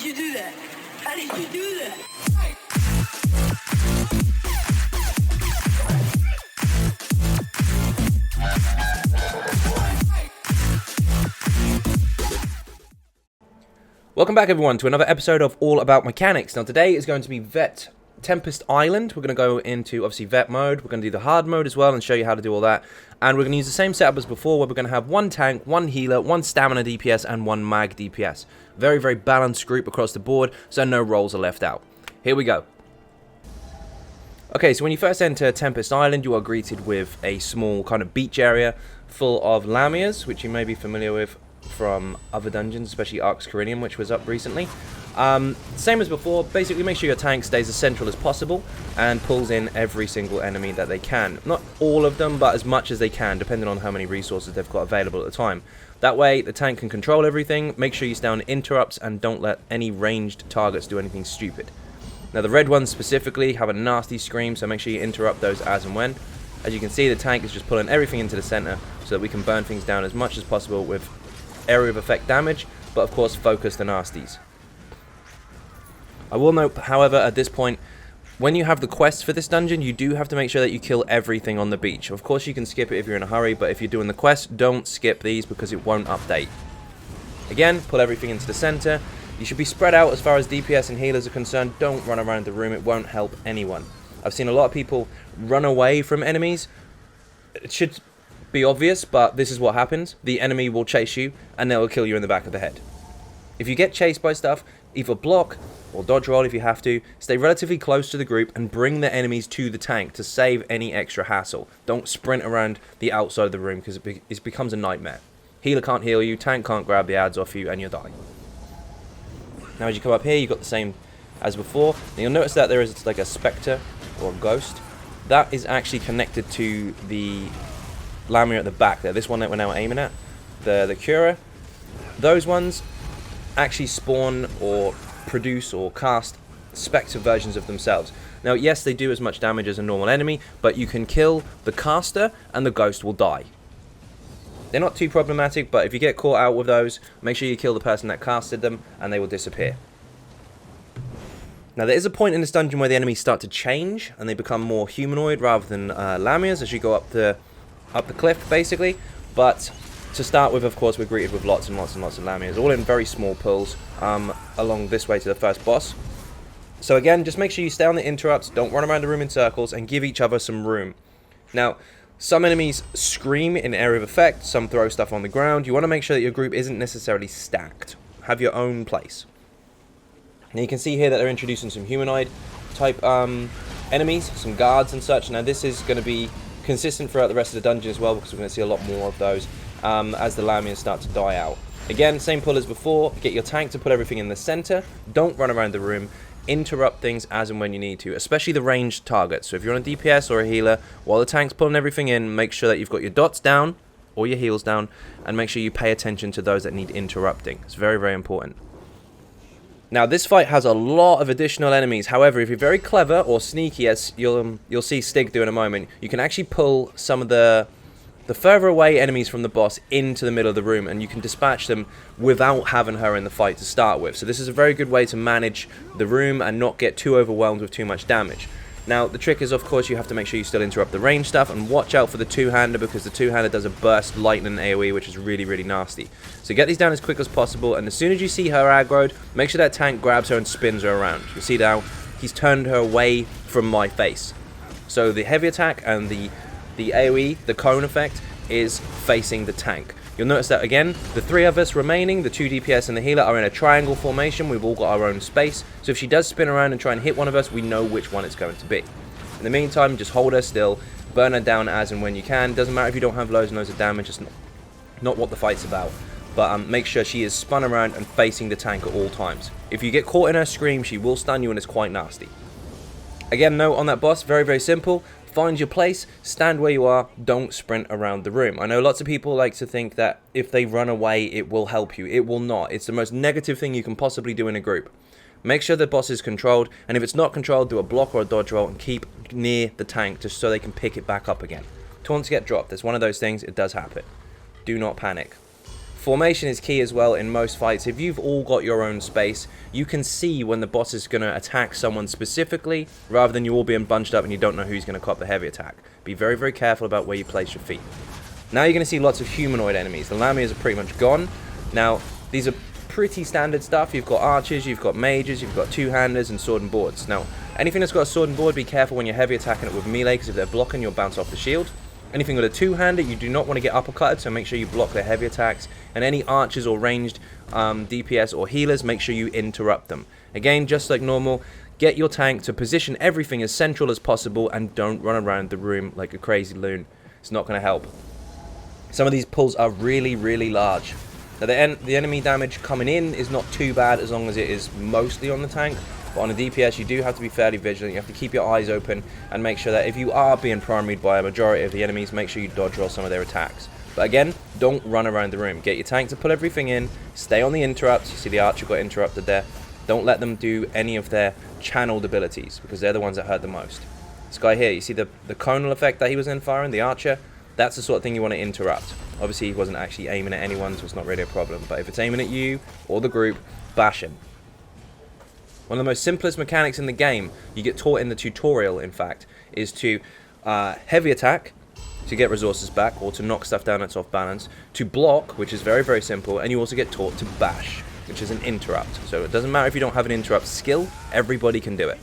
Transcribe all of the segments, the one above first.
you do that? How did you do that? Welcome back everyone to another episode of All About Mechanics. Now today is going to be Tempest Island. We're going to go into obviously vet mode, we're going to do the hard mode as well and show you how to do all that. And we're going to use the same setup as before where we're going to have one tank, one healer, one stamina DPS and one mag DPS. Very, very balanced group across the board, so no roles are left out. Here we go. Okay, so when you first enter Tempest Island, you are greeted with a small kind of beach area full of lamias, which you may be familiar with from other dungeons, especially Ark's Corinium, which was up recently. Same as before, basically make sure your tank stays as central as possible and pulls in every single enemy that they can. Not all of them, but as much as they can, depending on how many resources they've got available at the time. That way, the tank can control everything, make sure you stay on interrupts, and don't let any ranged targets do anything stupid. Now, the red ones specifically have a nasty scream, so make sure you interrupt those as and when. As you can see, the tank is just pulling everything into the center so that we can burn things down as much as possible with area of effect damage, but of course focus the nasties. I will note, however, at this point, when you have the quest for this dungeon, you do have to make sure that you kill everything on the beach. Of course you can skip it if you're in a hurry, but if you're doing the quest, don't skip these because it won't update. Again, pull everything into the center. You should be spread out as far as DPS and healers are concerned. Don't run around the room, it won't help anyone. I've seen a lot of people run away from enemies. It should be obvious, but this is what happens. The enemy will chase you and they will kill you in the back of the head. If you get chased by stuff, either block or dodge roll if you have to. Stay relatively close to the group and bring the enemies to the tank to save any extra hassle. Don't sprint around the outside of the room because it becomes a nightmare. Healer can't heal you, tank can't grab the ads off you, and you'll die. Now as you come up here, you've got the same as before. And you'll notice that there is like a spectre or a ghost. That is actually connected to the Lamia at the back there, this one that we're now aiming at, the Cura. Those ones actually spawn or produce or cast spectre versions of themselves. Now yes, they do as much damage as a normal enemy, but you can kill the caster and the ghost will die. They're not too problematic, but if you get caught out with those, make sure you kill the person that casted them and they will disappear. Now there is a point in this dungeon where the enemies start to change and they become more humanoid rather than lamias as you go up the cliff basically, but to start with, of course, we're greeted with lots and lots and lots of lamias, all in very small pulls along this way to the first boss. So again, just make sure you stay on the interrupts, don't run around the room in circles, and give each other some room. Now, some enemies scream in area of effect, some throw stuff on the ground. You want to make sure that your group isn't necessarily stacked. Have your own place. Now you can see here that they're introducing some humanoid type enemies, some guards and such. Now this is going to be consistent throughout the rest of the dungeon as well because we're going to see a lot more of those as the lamias start to die out. Again, same pull as before, get your tank to put everything in the center, don't run around the room, interrupt things as and when you need to, especially the ranged targets. So if you're on a DPS or a healer, while the tank's pulling everything in, make sure that you've got your dots down or your heals down, and make sure you pay attention to those that need interrupting. It's very, very important. Now this fight has a lot of additional enemies. However, if you're very clever or sneaky, as you'll see Stig do in a moment, you can actually pull some of the further away enemies from the boss into the middle of the room, and you can dispatch them without having her in the fight to start with. So this is a very good way to manage the room and not get too overwhelmed with too much damage. Now the trick is, of course, you have to make sure you still interrupt the range stuff and watch out for the two-hander, because the two-hander does a burst lightning AoE, which is really, really nasty. So get these down as quick as possible, and as soon as you see her aggroed, make sure that tank grabs her and spins her around. You see now he's turned her away from my face. So the heavy attack and the AoE, the cone effect, is facing the tank. You'll notice that again, the three of us remaining, the 2 DPS and the healer, are in a triangle formation. We've all got our own space. So if she does spin around and try and hit one of us, we know which one it's going to be. In the meantime, just hold her still, burn her down as and when you can. Doesn't matter if you don't have loads and loads of damage, it's not what the fight's about. But make sure she is spun around and facing the tank at all times. If you get caught in her scream, she will stun you and it's quite nasty. Again, note on that boss, very, very simple. Find your place, stand where you are, don't sprint around the room. I know lots of people like to think that if they run away, it will help you. It will not. It's the most negative thing you can possibly do in a group. Make sure the boss is controlled, and if it's not controlled, do a block or a dodge roll and keep near the tank just so they can pick it back up again. Taunts get dropped. It's one of those things, it does happen. Do not panic. Formation is key as well in most fights. If you've all got your own space, you can see when the boss is going to attack someone specifically, rather than you all being bunched up and you don't know who's going to cop the heavy attack. Be very, very careful about where you place your feet. Now you're going to see lots of humanoid enemies. The Lamias are pretty much gone. Now, these are pretty standard stuff. You've got archers, you've got mages, you've got two-handers, and sword and boards. Now, anything that's got a sword and board, be careful when you're heavy attacking it with melee, because if they're blocking, you'll bounce off the shield. Anything with a two-hander, you do not want to get uppercutted, so make sure you block their heavy attacks. And any archers or ranged DPS or healers, make sure you interrupt them. Again, just like normal, get your tank to position everything as central as possible, and don't run around the room like a crazy loon. It's not going to help. Some of these pulls are really, really large. Now, the enemy damage coming in is not too bad as long as it is mostly on the tank. But on a DPS, you do have to be fairly vigilant. You have to keep your eyes open and make sure that if you are being primaried by a majority of the enemies, make sure you dodge roll some of their attacks. But again, don't run around the room. Get your tank to pull everything in. Stay on the interrupts. You see the archer got interrupted there. Don't let them do any of their channeled abilities, because they're the ones that hurt the most. This guy here, you see the conal effect that he was in firing, the archer? That's the sort of thing you want to interrupt. Obviously, he wasn't actually aiming at anyone, so it's not really a problem. But if it's aiming at you or the group, bash him. One of the most simplest mechanics in the game, you get taught in the tutorial, in fact, is to heavy attack to get resources back, or to knock stuff down that's off balance, to block, which is very, very simple, and you also get taught to bash, which is an interrupt. So it doesn't matter if you don't have an interrupt skill, everybody can do it.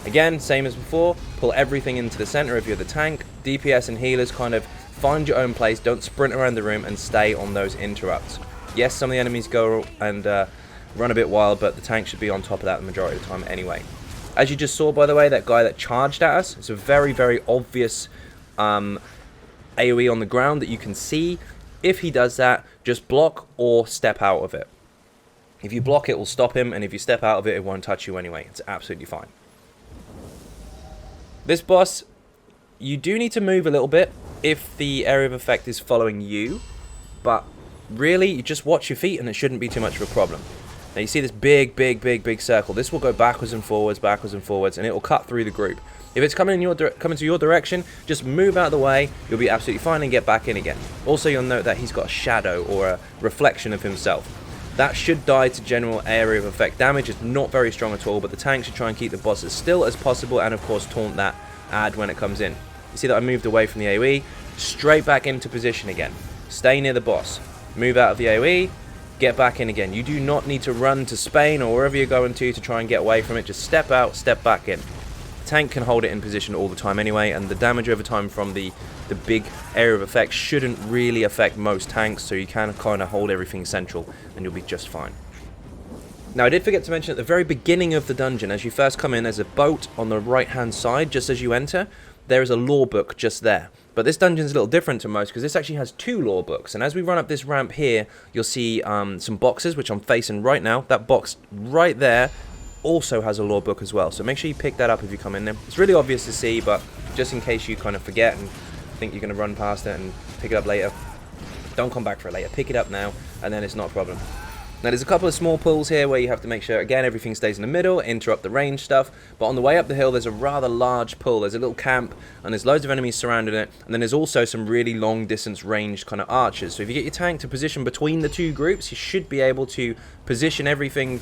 Again, same as before, pull everything into the center if you're the tank. DPS and healers kind of find your own place, don't sprint around the room, and stay on those interrupts. Yes, some of the enemies go and run a bit wild, but the tank should be on top of that the majority of the time anyway. As you just saw, by the way, that guy that charged at us, it's a very, very obvious AoE on the ground that you can see. If he does that, just block or step out of it. If you block, it will stop him, and if you step out of it, it won't touch you anyway. It's absolutely fine. This boss, you do need to move a little bit if the area of effect is following you, but really, you just watch your feet and it shouldn't be too much of a problem. Now you see this big circle. This will go backwards and forwards, and it will cut through the group. If it's coming to your direction, just move out of the way. You'll be absolutely fine and get back in again. Also, you'll note that he's got a shadow or a reflection of himself. That should die to general area of effect damage. It's not very strong at all, but the tank should try and keep the boss as still as possible, and of course taunt that ad when it comes in. You see that I moved away from the AoE, straight back into position again. Stay near the boss. Move out of the AoE, get back in again. You do not need to run to Spain or wherever you're going to try and get away from it. Just step out, step back in. The tank can hold it in position all the time anyway, and the damage over time from the big area of effect shouldn't really affect most tanks, so you can kind of hold everything central and you'll be just fine. Now, I did forget to mention at the very beginning of the dungeon, as you first come in, there's a boat on the right hand side just as you enter. There is a lore book just there. But this dungeon is a little different to most, because this actually has 2 lore books. And as we run up this ramp here, you'll see some boxes, which I'm facing right now. That box right there also has a lore book as well. So make sure you pick that up if you come in there. It's really obvious to see, but just in case you kind of forget and think you're going to run past it and pick it up later, don't come back for it later. Pick it up now, and then it's not a problem. Now, there's a couple of small pulls here where you have to make sure, again, everything stays in the middle, interrupt the range stuff. But on the way up the hill, there's a rather large pull. There's a little camp, and there's loads of enemies surrounding it. And then there's also some really long-distance ranged kind of archers. So if you get your tank to position between the 2 groups, you should be able to position everything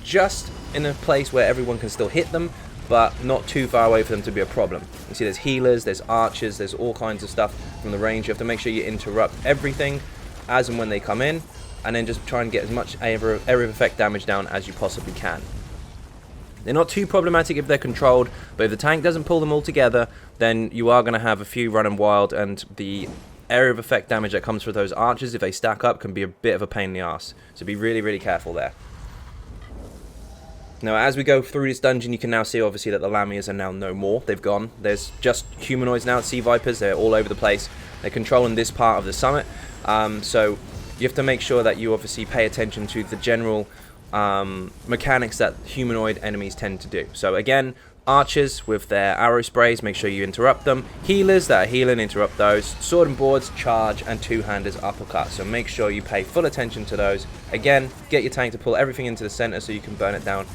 just in a place where everyone can still hit them, but not too far away for them to be a problem. You see there's healers, there's archers, there's all kinds of stuff from the range. You have to make sure you interrupt everything as and when they come in, and then just try and get as much area of effect damage down as you possibly can. They're not too problematic if they're controlled, but if the tank doesn't pull them all together, then you are going to have a few running wild, and the area of effect damage that comes from those archers, if they stack up, can be a bit of a pain in the ass. So be really, really careful there. Now, as we go through this dungeon, you can now see, obviously, that the Lamias are now no more. They've gone. There's just humanoids now, sea vipers. They're all over the place. They're controlling this part of the summit. So you have to make sure that you obviously pay attention to the general mechanics that humanoid enemies tend to do. So again, archers with their arrow sprays, make sure you interrupt them. Healers that are healing, interrupt those. Sword and boards, charge, and two-handers, uppercut. So make sure you pay full attention to those. Again, get your tank to pull everything into the center so you can burn it down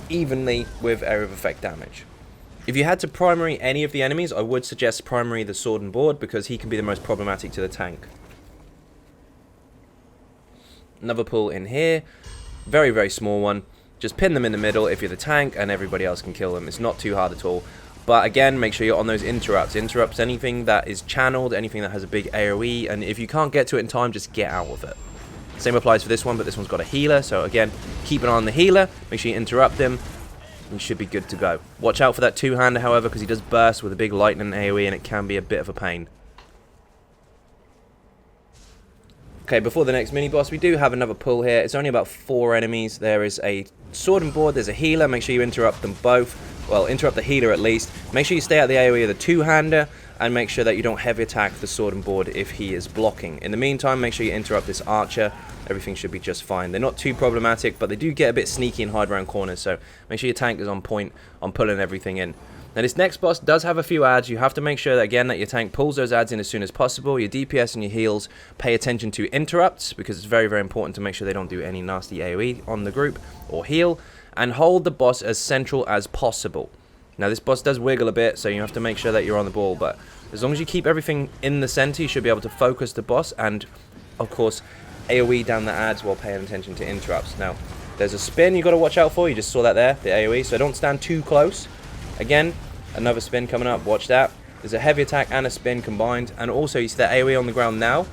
evenly with area of effect damage. If you had to primary any of the enemies, I would suggest primary the sword and board, because he can be the most problematic to the tank. Another pull in here. Very, very small one. Just pin them in the middle if you're the tank, and everybody else can kill them. It's not too hard at all. But again, make sure you're on those interrupts. Interrupts anything that is channeled, anything that has a big AoE, and if you can't get to it in time, just get out of it. Same applies for this one, but this one's got a healer, so again, keep an eye on the healer, make sure you interrupt him, and you should be good to go. Watch out for that two-hander, however, because he does burst with a big lightning AoE, and it can be a bit of a pain. Okay, before the next mini-boss, we do have another pull here. It's only about 4 enemies. There is a sword and board, there's a healer, make sure you interrupt them both. Well, interrupt the healer at least. Make sure you stay out the AoE of the two-hander, and make sure that you don't heavy attack the sword and board if he is blocking. In the meantime, make sure you interrupt this archer. Everything should be just fine. They're not too problematic, but they do get a bit sneaky and hide around corners, so make sure your tank is on point on pulling everything in. Now, this next boss does have a few adds. You have to make sure that, again, that your tank pulls those adds in as soon as possible. Your DPS and your heals pay attention to interrupts, because it's very, very important to make sure they don't do any nasty AoE on the group or heal, and hold the boss as central as possible. Now, this boss does wiggle a bit, so you have to make sure that you're on the ball, but as long as you keep everything in the center, you should be able to focus the boss and, of course, AoE down the adds while paying attention to interrupts. Now, there's a spin you got to watch out for. You just saw that there, the AoE, so don't stand too close. Again, another spin coming up, watch that. There's a heavy attack and a spin combined, and also you see that AoE on the ground now.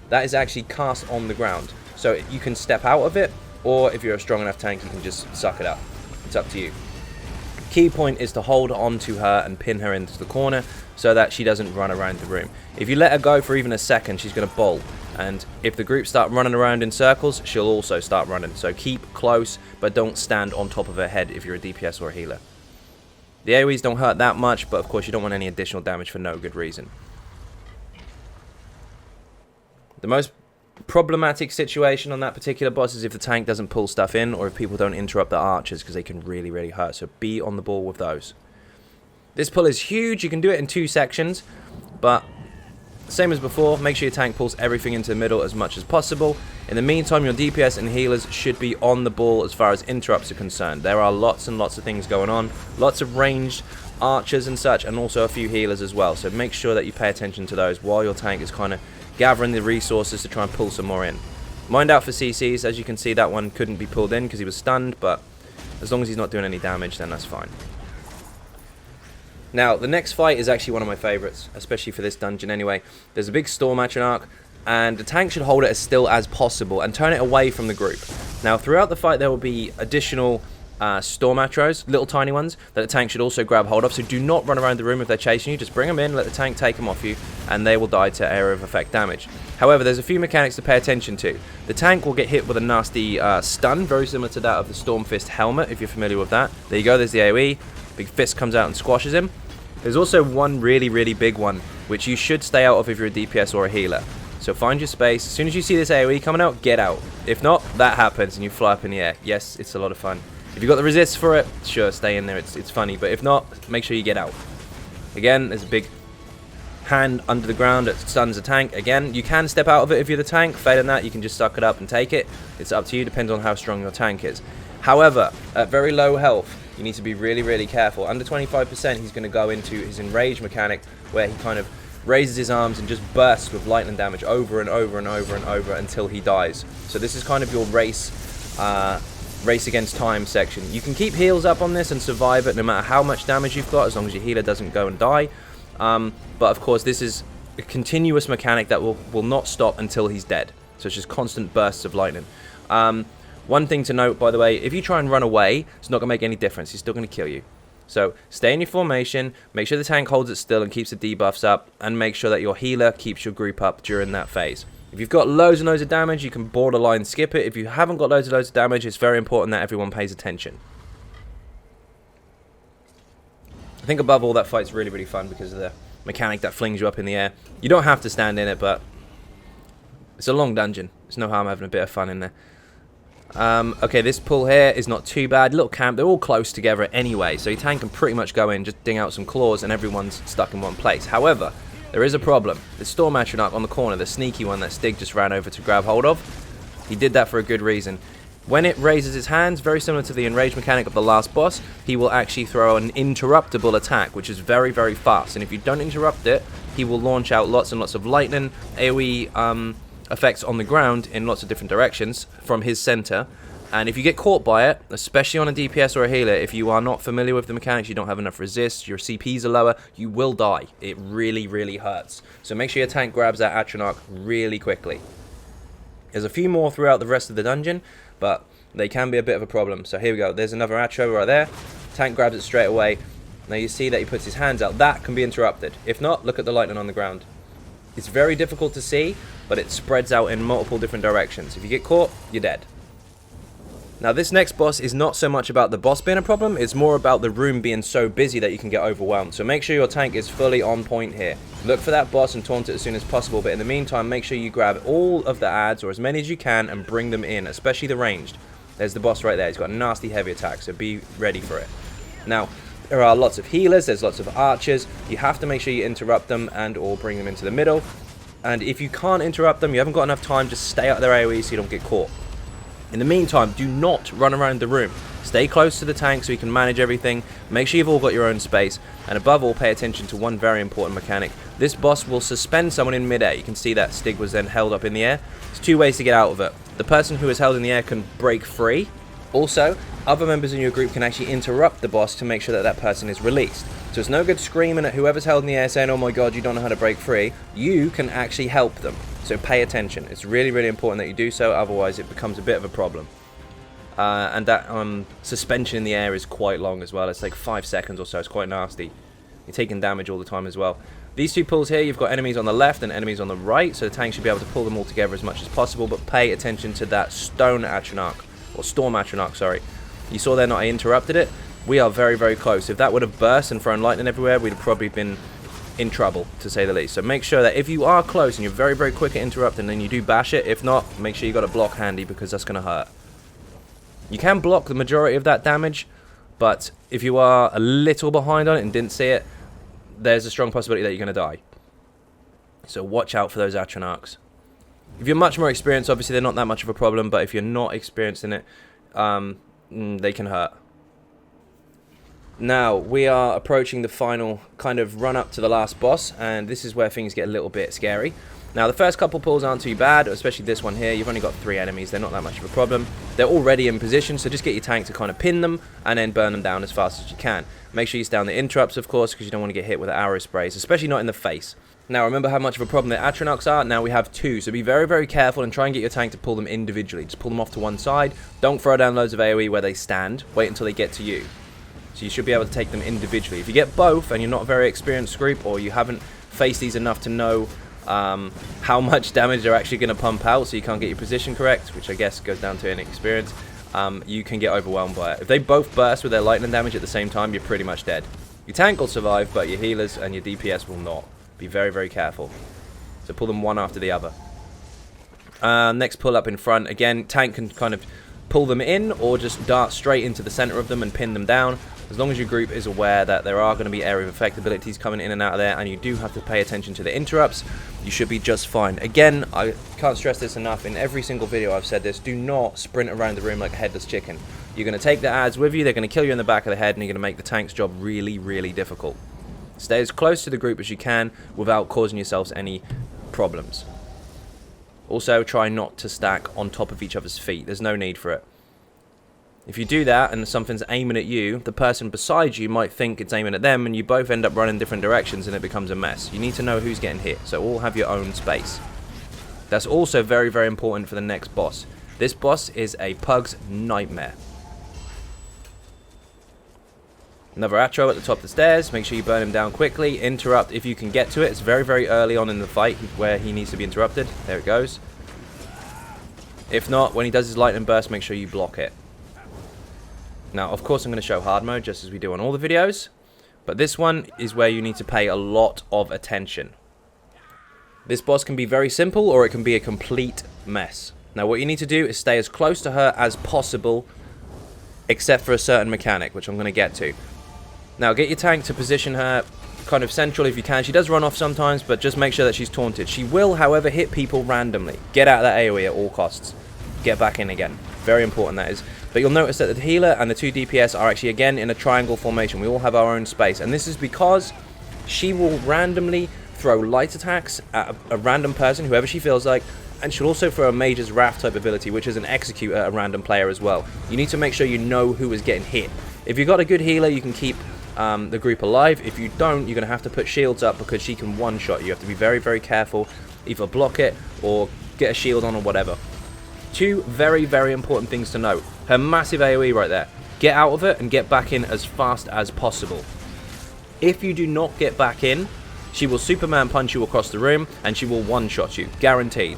That is actually cast on the ground, so you can step out of it, or if you're a strong enough tank, you can just suck it up. It's up to you. Key point is to hold on to her and pin her into the corner so that she doesn't run around the room. If you let her go for even a second, she's going to bolt, and if the group start running around in circles, she'll also start running. So keep close, but don't stand on top of her head if you're a DPS or a healer. The AoEs don't hurt that much, but of course you don't want any additional damage for no good reason. The most problematic situation on that particular boss is if the tank doesn't pull stuff in, or if people don't interrupt the archers, because they can really, really hurt. So be on the ball with those. This pull is huge. You can do it in 2 sections, but same as before, make sure your tank pulls everything into the middle as much as possible. In the meantime, your DPS and healers should be on the ball as far as interrupts are concerned. There are lots and lots of things going on, lots of ranged archers and such, and also a few healers as well. So make sure that you pay attention to those while your tank is kind of gathering the resources to try and pull some more in. Mind out for CCs. As you can see, that one couldn't be pulled in because he was stunned, but as long as he's not doing any damage, then that's fine. Now, the next fight is actually one of my favorites, especially for this dungeon anyway. There's a big storm Atronach, and the tank should hold it as still as possible and turn it away from the group. Now, throughout the fight, there will be additional storm Atros, little tiny ones, that the tank should also grab hold of, so do not run around the room if they're chasing you. Just bring them in, let the tank take them off you, and they will die to area of effect damage. However, there's a few mechanics to pay attention to. The tank will get hit with a nasty stun, very similar to that of the Storm Fist helmet, if you're familiar with that. There you go, there's the AoE. Big fist comes out and squashes him. There's also one really, really big one, which you should stay out of if you're a DPS or a healer. So find your space. As soon as you see this AoE coming out, get out. If not, that happens and you fly up in the air. Yes, it's a lot of fun. If you've got the resist for it, sure, stay in there. It's funny. But if not, make sure you get out. Again, there's a big hand under the ground that stuns a tank. Again, you can step out of it if you're the tank. Failing that, you can just suck it up and take it. It's up to you. Depends on how strong your tank is. However, at very low health, you need to be really, really careful. Under 25%, he's going to go into his enrage mechanic, where he kind of raises his arms and just bursts with lightning damage over and over and over and over until he dies. So this is kind of your race against time section. You can keep heals up on this and survive it no matter how much damage you've got, as long as your healer doesn't go and die. But of course, this is a continuous mechanic that will not stop until he's dead. So it's just constant bursts of lightning. One thing to note, by the way, if you try and run away, it's not going to make any difference. He's still going to kill you. So stay in your formation, make sure the tank holds it still and keeps the debuffs up, and make sure that your healer keeps your group up during that phase. If you've got loads and loads of damage, you can borderline skip it. If you haven't got loads and loads of damage, it's very important that everyone pays attention. I think above all, that fight's really, really fun because of the mechanic that flings you up in the air. You don't have to stand in it, but it's a long dungeon. There's no harm having a bit of fun in there. Okay, this pull here is not too bad. Little camp, they're all close together anyway, so your tank can pretty much go in, just ding out some claws, and everyone's stuck in one place. However, there is a problem. The Storm Atronach on the corner, the sneaky one that Stig just ran over to grab hold of, he did that for a good reason. When it raises his hands, very similar to the enrage mechanic of the last boss, he will actually throw an interruptible attack, which is very, very fast. And if you don't interrupt it, he will launch out lots and lots of lightning, AoE effects on the ground in lots of different directions from his center. And if you get caught by it, especially on a DPS or a healer, if you are not familiar with the mechanics, you don't have enough resist, your CPs are lower, you will die. It really, really hurts. So make sure your tank grabs that Atronach really quickly. There's a few more throughout the rest of the dungeon, but they can be a bit of a problem. So here we go. There's another Atro right there. Tank grabs it straight away. Now you see that he puts his hands out. That can be interrupted. If not, look at the lightning on the ground. It's very difficult to see, but it spreads out in multiple different directions. If you get caught, you're dead. Now this next boss is not so much about the boss being a problem, it's more about the room being so busy that you can get overwhelmed. So make sure your tank is fully on point here. Look for that boss and taunt it as soon as possible, but in the meantime make sure you grab all of the adds, or as many as you can, and bring them in, especially the ranged. There's the boss right there, he's got a nasty heavy attack, so be ready for it. Now, there are lots of healers, there's lots of archers, you have to make sure you interrupt them and or bring them into the middle. And if you can't interrupt them, you haven't got enough time, just stay out of their AoE so you don't get caught. In the meantime, do not run around the room. Stay close to the tank so you can manage everything. Make sure you've all got your own space. And above all, pay attention to one very important mechanic. This boss will suspend someone in midair. You can see that Stig was then held up in the air. There's two ways to get out of it. The person who is held in the air can break free. Also, other members in your group can actually interrupt the boss to make sure that that person is released. So it's no good screaming at whoever's held in the air saying, oh my god, you don't know how to break free. You can actually help them. So pay attention. It's really, really important that you do so, otherwise it becomes a bit of a problem. And that suspension in the air is quite long as well. It's like 5 seconds or so. It's quite nasty. You're taking damage all the time as well. These two pulls here, you've got enemies on the left and enemies on the right, so the tank should be able to pull them all together as much as possible, but pay attention to that stone Atronach, or storm Atronach, sorry. You saw there, not I interrupted it. We are very, very close. If that would have burst and thrown lightning everywhere, we'd have probably been in trouble, to say the least. So make sure that if you are close and you're very, very quick at interrupting, then you do bash it. If not, make sure you got a block handy, because that's going to hurt. You can block the majority of that damage, but if you are a little behind on it and didn't see it, there's a strong possibility that you're going to die. So watch out for those Atronachs. If you're much more experienced, obviously they're not that much of a problem, but if you're not experienced in it, they can hurt. Now, we are approaching the final kind of run up to the last boss, and this is where things get a little bit scary. Now, the first couple pulls aren't too bad, especially this one here. You've only got 3 enemies, they're not that much of a problem. They're already in position, so just get your tank to kind of pin them, and then burn them down as fast as you can. Make sure you stay on the interrupts, of course, because you don't want to get hit with arrow sprays, especially not in the face. Now, remember how much of a problem the Atronachs are? Now we have 2, so be very, very careful and try and get your tank to pull them individually. Just pull them off to one side. Don't throw down loads of AoE where they stand. Wait until they get to you. So you should be able to take them individually. If you get both and you're not a very experienced group, or you haven't faced these enough to know how much damage they're actually going to pump out, so you can't get your position correct, which I guess goes down to inexperience, you can get overwhelmed by it. If they both burst with their lightning damage at the same time, you're pretty much dead. Your tank will survive, but your healers and your DPS will not. Be very, very careful. So pull them one after the other. Next pull up in front. Again, tank can kind of pull them in or just dart straight into the center of them and pin them down. As long as your group is aware that there are going to be area of effect abilities coming in and out of there, and you do have to pay attention to the interrupts, you should be just fine. Again, I can't stress this enough. In every single video I've said this, do not sprint around the room like a headless chicken. You're going to take the adds with you, they're going to kill you in the back of the head, and you're going to make the tank's job really, really difficult. Stay as close to the group as you can without causing yourselves any problems. Also, try not to stack on top of each other's feet. There's no need for it. If you do that and something's aiming at you, the person beside you might think it's aiming at them, and you both end up running different directions and it becomes a mess. You need to know who's getting hit, so all have your own space. That's also very, very important for the next boss. This boss is a pug's nightmare. Another Atro at the top of the stairs. Make sure you burn him down quickly. Interrupt if you can get to it. It's very, very early on in the fight where he needs to be interrupted. There it goes. If not, when he does his lightning burst, make sure you block it. Now, of course, I'm going to show hard mode just as we do on all the videos. But this one is where you need to pay a lot of attention. This boss can be very simple, or it can be a complete mess. Now, what you need to do is stay as close to her as possible, except for a certain mechanic, which I'm going to get to. Now, get your tank to position her kind of central if you can. She does run off sometimes, but just make sure that she's taunted. She will, however, hit people randomly. Get out of that AoE at all costs. Get back in again. Very important, that is. But you'll notice that the healer and the 2 DPS are actually, again, in a triangle formation. We all have our own space. And this is because she will randomly throw light attacks at a random person, whoever she feels like, and she'll also throw a Mage's Wrath type ability, which is an execute at a random player as well. You need to make sure you know who is getting hit. If you've got a good healer, you can keep the group alive. If you don't, you're going to have to put shields up because she can one-shot you. You have to be very, very careful. Either block it or get a shield on or whatever. Two very, very important things to note. Her massive AoE right there. Get out of it and get back in as fast as possible. If you do not get back in, she will Superman punch you across the room and she will one-shot you. Guaranteed.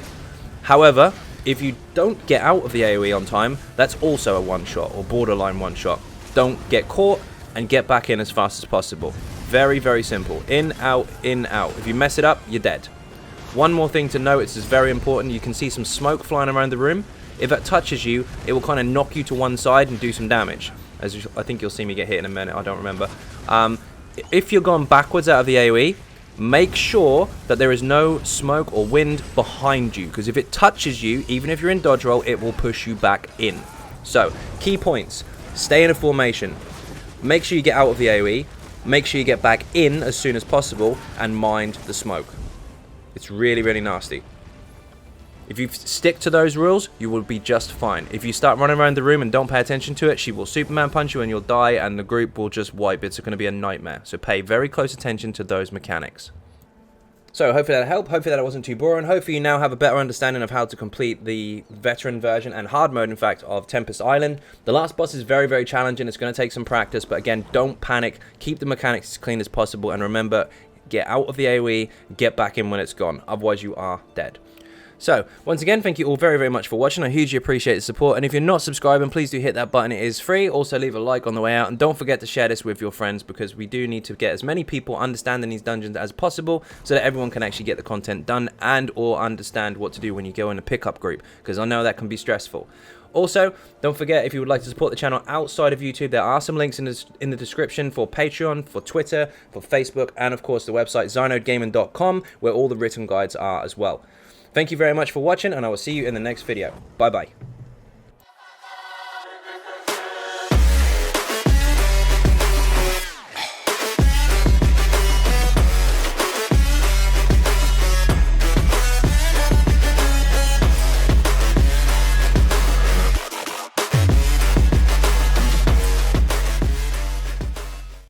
However, if you don't get out of the AoE on time, that's also a one-shot or borderline one-shot. Don't get caught and get back in as fast as possible. Very, very simple. In, out, in, out. If you mess it up, you're dead. One more thing to note, this is very important. You can see some smoke flying around the room. If it touches you, it will kind of knock you to one side and do some damage. I think you'll see me get hit in a minute, I don't remember. If you're going backwards out of the AoE, make sure that there is no smoke or wind behind you, because if it touches you, even if you're in dodge roll, it will push you back in. So, key points. Stay in a formation. Make sure you get out of the AoE. Make sure you get back in as soon as possible, and mind the smoke. It's really, really nasty. If you stick to those rules, you will be just fine. If you start running around the room and don't pay attention to it, she will Superman punch you and you'll die, and the group will just wipe. It's going to be a nightmare. So pay very close attention to those mechanics. So hopefully that helped. Hopefully that wasn't too boring. Hopefully you now have a better understanding of how to complete the veteran version and hard mode, in fact, of Tempest Island. The last boss is very, very challenging. It's going to take some practice, but again, don't panic. Keep the mechanics as clean as possible, and remember, get out of the AoE, get back in when it's gone. Otherwise, you are dead. So, once again, thank you all very, very much for watching. I hugely appreciate the support. And if you're not subscribing, please do hit that button. It is free. Also, leave a like on the way out. And don't forget to share this with your friends, because we do need to get as many people understanding these dungeons as possible so that everyone can actually get the content done and or understand what to do when you go in a pickup group, because I know that can be stressful. Also, don't forget, if you would like to support the channel outside of YouTube, there are some links in the description for Patreon, for Twitter, for Facebook, and of course the website XynodeGaming.com, where all the written guides are as well. Thank you very much for watching, and I will see you in the next video. Bye bye.